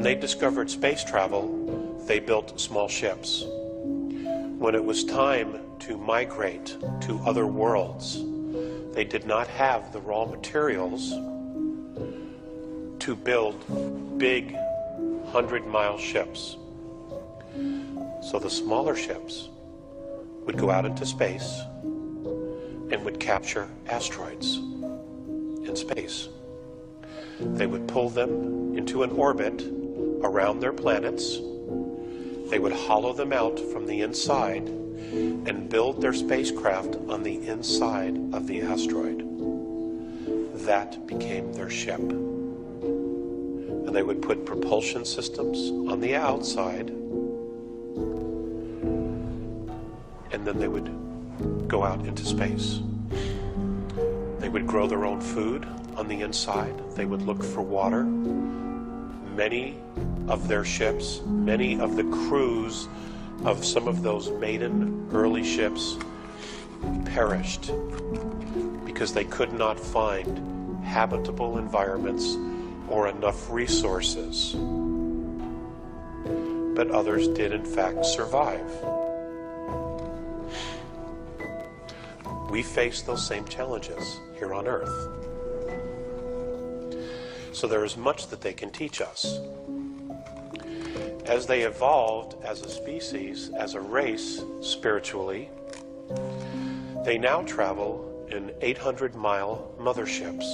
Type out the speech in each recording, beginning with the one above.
they discovered space travel, they built small ships. When it was time to migrate to other worlds, they did not have the raw materials to build big 100-mile ships. So the smaller ships would go out into space and would capture asteroids in space. They would pull them into an orbit around their planets. They would hollow them out from the inside and build their spacecraft on the inside of the asteroid. That became their ship. And they would put propulsion systems on the outside, and then they would go out into space. They would grow their own food on the inside. They would look for water. Many of their ships, many of the crews of some of those maiden early ships perished because they could not find habitable environments or enough resources. But others did in fact survive. We face those same challenges here on Earth. So there is much that they can teach us. As they evolved as a species, as a race, spiritually, they now travel in 800-mile motherships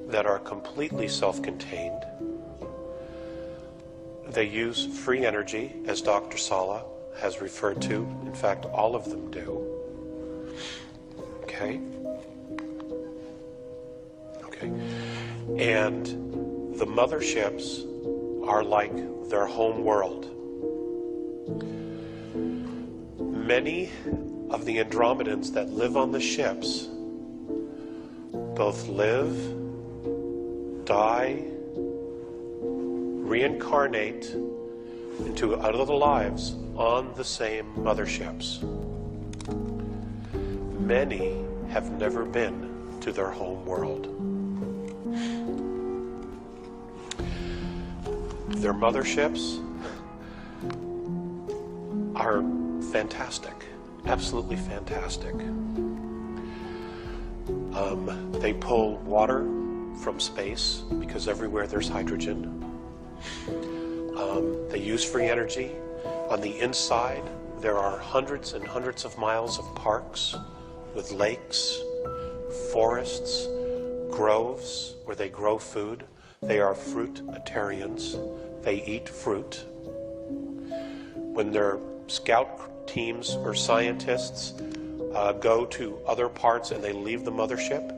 that are completely self-contained. They use free energy, as Dr. Sala has referred to. In fact, all of them do. Okay? Okay. And the motherships are like their home world. Many of the Andromedans that live on the ships both live, die, reincarnate into other lives on the same motherships. Many have never been to their home world. Their motherships are fantastic, absolutely fantastic. They pull water from space because everywhere there's hydrogen. They use free energy. On the inside, there are hundreds and hundreds of miles of parks with lakes, forests, groves where they grow food. They are fruitarians. They eat fruit. When their scout teams or scientists go to other parts and they leave the mothership,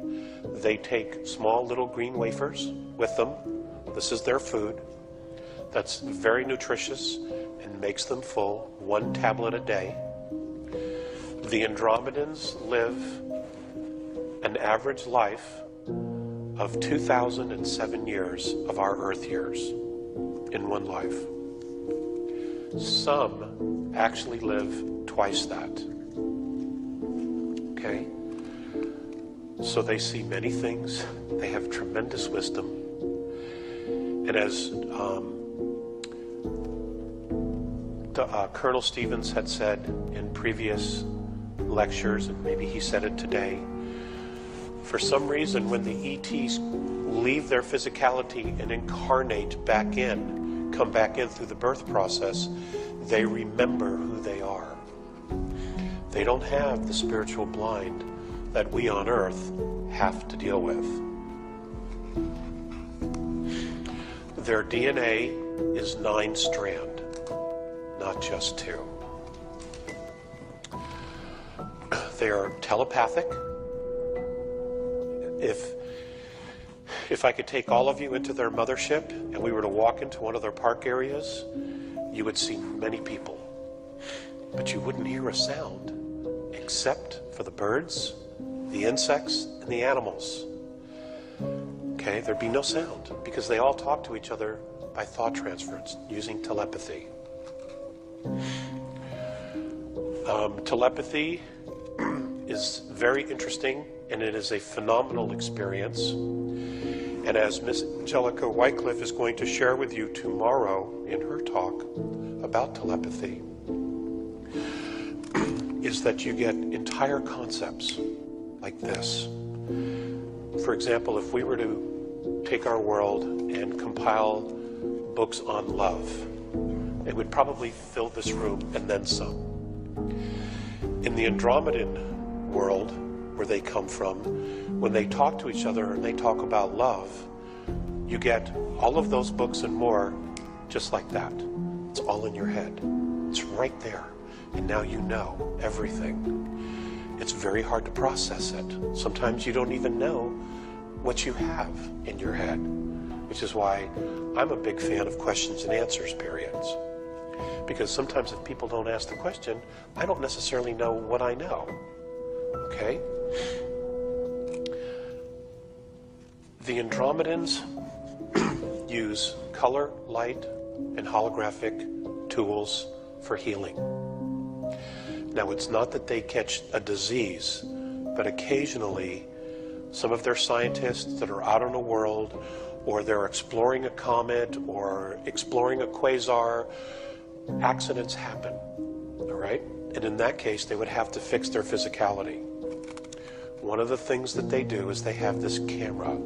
they take small little green wafers with them. This is their food. That's very nutritious and makes them full, 1 tablet a day. The Andromedans live an average life of 2,007 years of our Earth years in one life. Some actually live twice that. Okay? So they see many things. They have tremendous wisdom. And as Colonel Stevens had said in previous lectures, and maybe he said it today, for some reason when the ETs leave their physicality and incarnate back in, come back in through the birth process, they remember who they are. They don't have the spiritual blind that we on Earth have to deal with. Their DNA is 9-strand, not just 2. They are telepathic. If I could take all of you into their mothership and we were to walk into one of their park areas, you would see many people. But you wouldn't hear a sound except for the birds, the insects, and the animals. Okay, there'd be no sound because they all talk to each other by thought transference using telepathy. Telepathy is very interesting, and it is a phenomenal experience. And as Miss Angelica Wycliffe is going to share with you tomorrow in her talk about telepathy, is that you get entire concepts like this. For example, if we were to take our world and compile books on love, it would probably fill this room and then some. In the Andromedan world, where they come from, when they talk to each other and they talk about love, you get all of those books and more just like that. It's all in your head. It's right there. And now you know everything. It's very hard to process it. Sometimes you don't even know what you have in your head, which is why I'm a big fan of questions and answers periods. Because sometimes if people don't ask the question, I don't necessarily know what I know. Okay? The Andromedans use color, light, and holographic tools for healing. Now, it's not that they catch a disease, but occasionally some of their scientists that are out in the world, or they're exploring a comet or exploring a quasar, accidents happen, all right? And in that case, they would have to fix their physicality. One of the things that they do is they have this camera